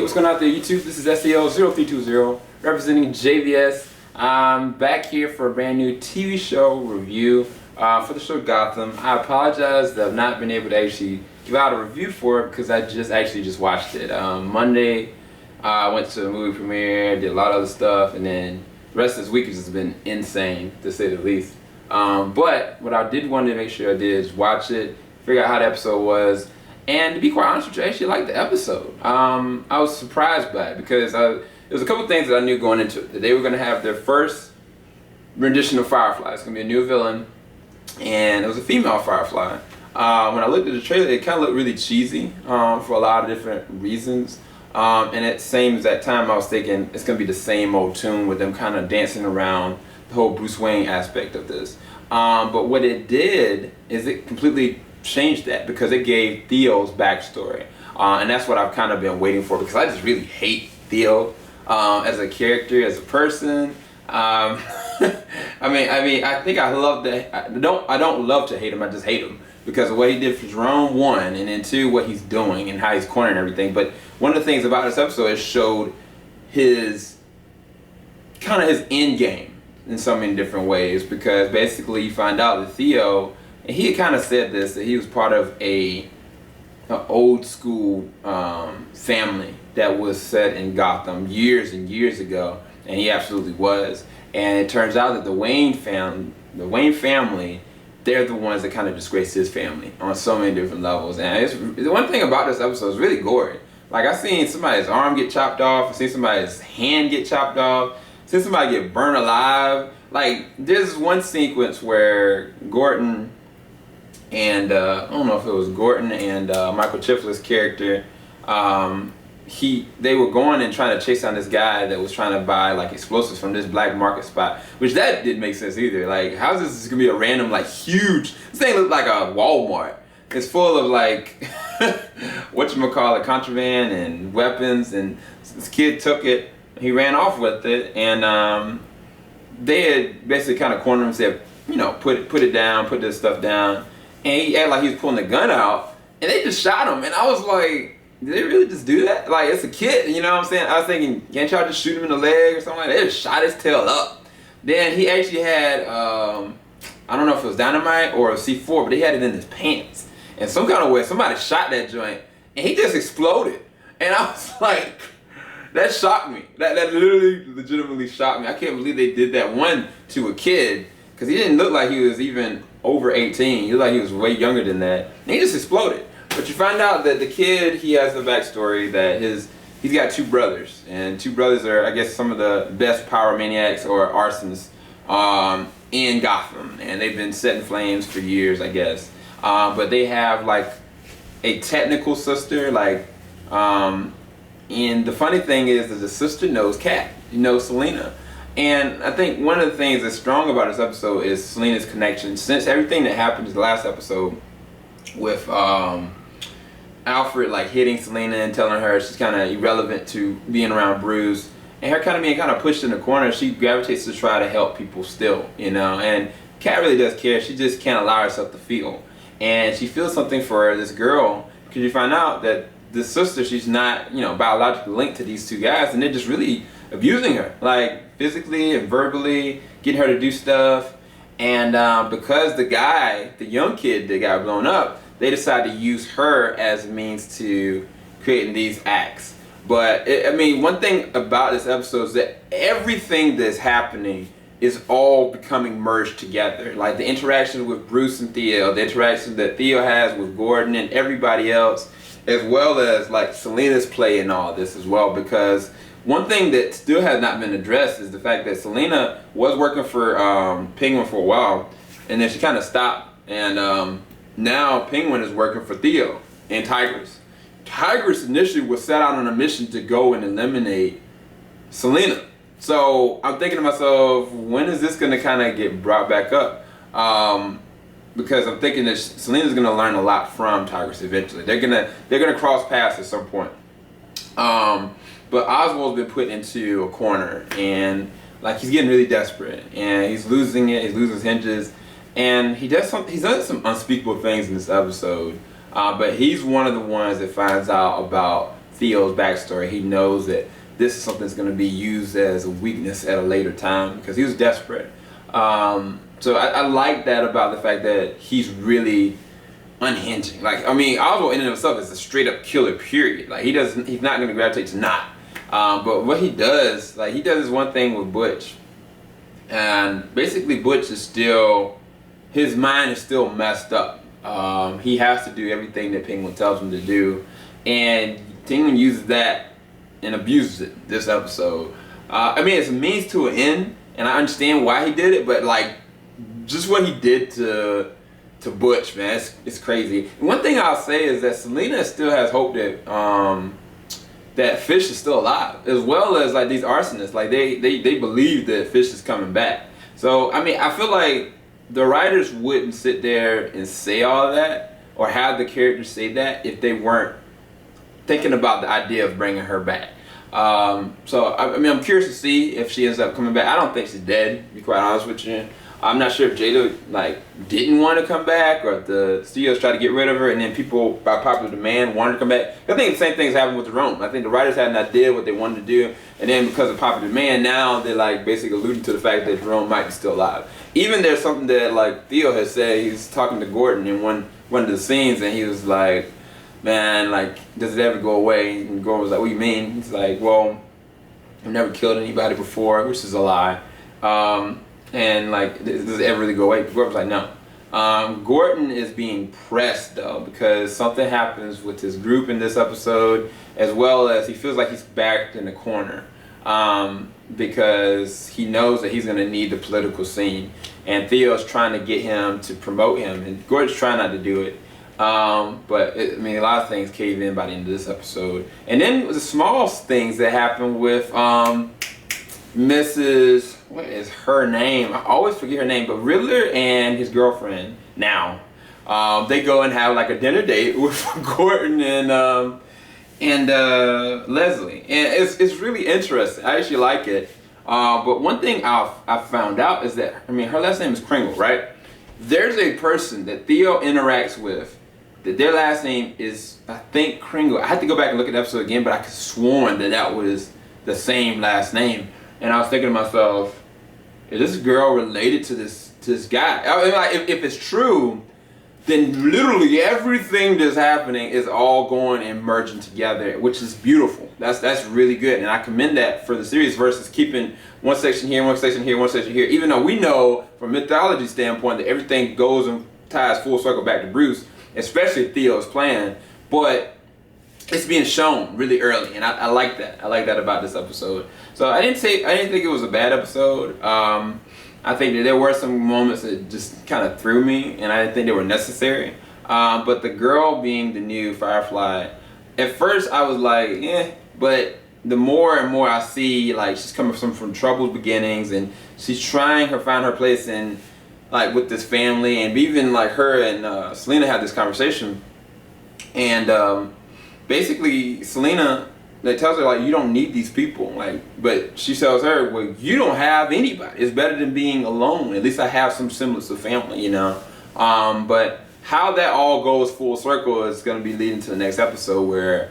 What's going on out there, YouTube? This is SEO0320 representing JVS. I'm back here for a brand new TV show review for the show Gotham. I apologize that I've not been able to actually give out a review for it because I just watched it. Monday, I went to the movie premiere, did a lot of other stuff, and then the rest of this week has just been insane, to say the least. But what I did want to make sure I did is watch it, figure out how the episode was. And to be quite honest with you, I actually liked the episode. I was surprised by it because there was a couple things that I knew going into it. That they were going to have their first rendition of Firefly. It's going to be a new villain, and it was a female Firefly. When I looked at the trailer, it kind of looked really cheesy for a lot of different reasons. And at the same exact time, I was thinking it's going to be the same old tune with them kind of dancing around the whole Bruce Wayne aspect of this. But what it did is it completely changed that because it gave Theo's backstory, and that's what I've kind of been waiting for because I just really hate Theo as a character, as a person. I think I love that. I don't love to hate him. I just hate him because of what he did for Jerome, one, and then two, what he's doing and how he's cornering everything. But one of the things about this episode is showed his kind of his end game in so many different ways, because basically you find out that Theo, and he had kind of said this, that he was part of an old school family that was set in Gotham years and years ago, and he absolutely was. And it turns out that the Wayne family, they're the ones that kind of disgraced his family on so many different levels. And the one thing about this episode is really gory. Like, I seen somebody's arm get chopped off, I seen somebody's hand get chopped off, I seen somebody get burned alive. Like, there's one sequence where Gordon and I don't know if it was Gordon and Michael Chifley's character, they were going and trying to chase down this guy that was trying to buy like explosives from this black market spot, which that didn't make sense either. Like, how's this gonna be a random, like, huge, this thing looked like a Walmart. It's full of like whatchamacallit, contraband and weapons, and this kid took it, he ran off with it, and they had basically kind of cornered him and said, you know, put it down, put this stuff down. And he acted like he was pulling the gun out, and they just shot him. And I was like, did they really just do that? Like, it's a kid, you know what I'm saying? I was thinking, can't y'all just shoot him in the leg or something like that? They just shot his tail up. Then he actually had, I don't know if it was dynamite or a C4, but he had it in his pants. And some kind of way, somebody shot that joint, and he just exploded. And I was like, that shocked me. That literally, legitimately shocked me. I can't believe they did that, one, to a kid, because he didn't look like he was even over 18. He looked like he was way younger than that. And he just exploded. But you find out that the kid, he has a backstory that he's got two brothers. And two brothers are, I guess, some of the best pyromaniacs or arsonists in Gotham. And they've been set in flames for years, I guess. But they have like a technical sister, like, and the funny thing is that the sister knows Kat, Selena. And I think one of the things that's strong about this episode is Selena's connection. Since everything that happened in the last episode with Alfred like hitting Selena and telling her she's kind of irrelevant to being around Bruce, and her kind of being kind of pushed in the corner, she gravitates to try to help people still, you know. And Kat really does care. She just can't allow herself to feel. And she feels something for this girl, because you find out that this sister, she's not, you know, biologically linked to these two guys, and they're just really abusing her, like physically and verbally, getting her to do stuff. And because the young kid that got blown up, they decided to use her as a means to creating these acts. But one thing about this episode is that everything that's happening is all becoming merged together. Like the interactions with Bruce and Theo, the interactions that Theo has with Gordon and everybody else, as well as like Selena's play in all this as well. Because one thing that still has not been addressed is the fact that Selena was working for Penguin for a while, and then she kind of stopped, and now Penguin is working for Theo and Tigress. Tigress initially was set out on a mission to go and eliminate Selena. So I'm thinking to myself, when is this going to kind of get brought back up? Because I'm thinking that Selena's going to learn a lot from Tigress eventually. They're gonna cross paths at some point. But Oswald's been put into a corner, and like he's getting really desperate, and he's losing it. He's losing his hinges, and he's done some unspeakable things in this episode. But he's one of the ones that finds out about Theo's backstory. He knows that this is something that's going to be used as a weakness at a later time because he was desperate. So I like that about the fact that he's really unhinging. Like, I mean, Oswald in and of himself is a straight up killer, period. Like, he's not going to gravitate to not. But what he does, like, he does this one thing with Butch. And basically Butch is still, his mind is still messed up. He has to do everything that Penguin tells him to do. And Penguin uses that and abuses it this episode. I mean, it's a means to an end, and I understand why he did it, but like, just what he did to Butch, man, it's crazy. And one thing I'll say is that Selena still has hope that that Fish is still alive, as well as like these arsonists. Like they believe that Fish is coming back. So I mean, I feel like the writers wouldn't sit there and say all of that or have the characters say that if they weren't thinking about the idea of bringing her back. So I mean, I'm curious to see if she ends up coming back. I don't think she's dead, to be quite honest with you. I'm not sure if Jada like didn't want to come back or if the studios tried to get rid of her and then people by popular demand wanted to come back. I think the same thing's happened with the Rome. I think the writers had an idea what they wanted to do, and then because of popular demand, now they're like basically alluding to the fact that Jerome might be still alive. Even there's something that like Theo has said. He's talking to Gordon in one of the scenes, and he was like, "Man, like, does it ever go away?" And Gordon was like, "What do you mean?" He's like, "Well, I've never killed anybody before," which is a lie. And like, does it ever really go away? Gordon was like, no. Gordon is being pressed though because something happens with his group in this episode, as well as he feels like he's backed in the corner because he knows that he's going to need the political scene, and Theo's trying to get him to promote him, and Gordon's trying not to do it. But I mean, a lot of things cave in by the end of this episode, and then the small things that happen with Mrs. What is her name? I always forget her name, but Riddler and his girlfriend now, they go and have like a dinner date with Gordon and Leslie, and it's really interesting. I actually like it. But one thing I found out is that, I mean, her last name is Kringle, right? There's a person that Theo interacts with that their last name is, I think, Kringle. I had to go back and look at the episode again, but I could sworn that was the same last name. And I was thinking to myself, is this girl related to this guy? I mean, like, if it's true, then literally everything that's happening is all going and merging together, which is beautiful. That's really good, and I commend that for the series versus keeping one section here, one section here, one section here. Even though we know from a mythology standpoint that everything goes and ties full circle back to Bruce, especially Theo's plan, but it's being shown really early, and I like that. I like that about this episode. So I didn't think it was a bad episode. I think that there were some moments that just kind of threw me, and I didn't think they were necessary. But the girl being the new Firefly, at first I was like, eh, but the more and more I see, like, she's coming from troubled beginnings, and she's trying to find her place in, like, with this family, and even like her and Selena had this conversation, and basically Selena, they tells her, like, you don't need these people, like, but she tells her, well, you don't have anybody. It's better than being alone. At least I have some semblance of family, you know. But how that all goes full circle is going to be leading to the next episode, where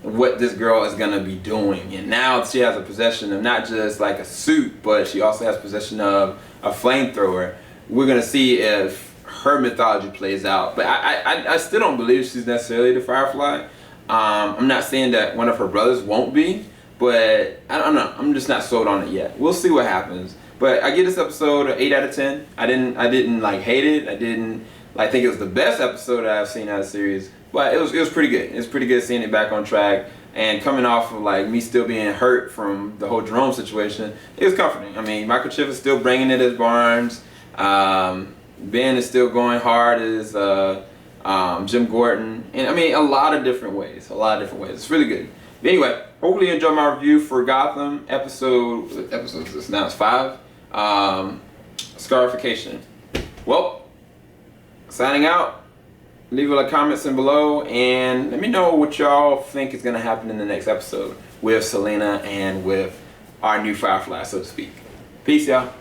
what this girl is going to be doing. And now she has a possession of not just like a suit, but she also has possession of a flamethrower. We're going to see if her mythology plays out. But I still don't believe she's necessarily the Firefly. I'm not saying that one of her brothers won't be, but I don't know. I'm just not sold on it yet. We'll see what happens. But I give this episode an 8 out of 10. I didn't like hate it. I didn't like think it was the best episode I've seen out of the series. But it was pretty good. It's pretty good seeing it back on track, and coming off of like me still being hurt from the whole Jerome situation. It was comforting. I mean, Michael Chif is still bringing it as Barnes. Ben is still going hard as Jim Gordon, and I mean a lot of different ways. It's really good. But anyway, hopefully you enjoyed my review for Gotham episode is now, it's 5. Scarification. Well, signing out. Leave a comments in below and let me know what y'all think is gonna happen in the next episode with Selena and with our new Firefly, so to speak. Peace, y'all.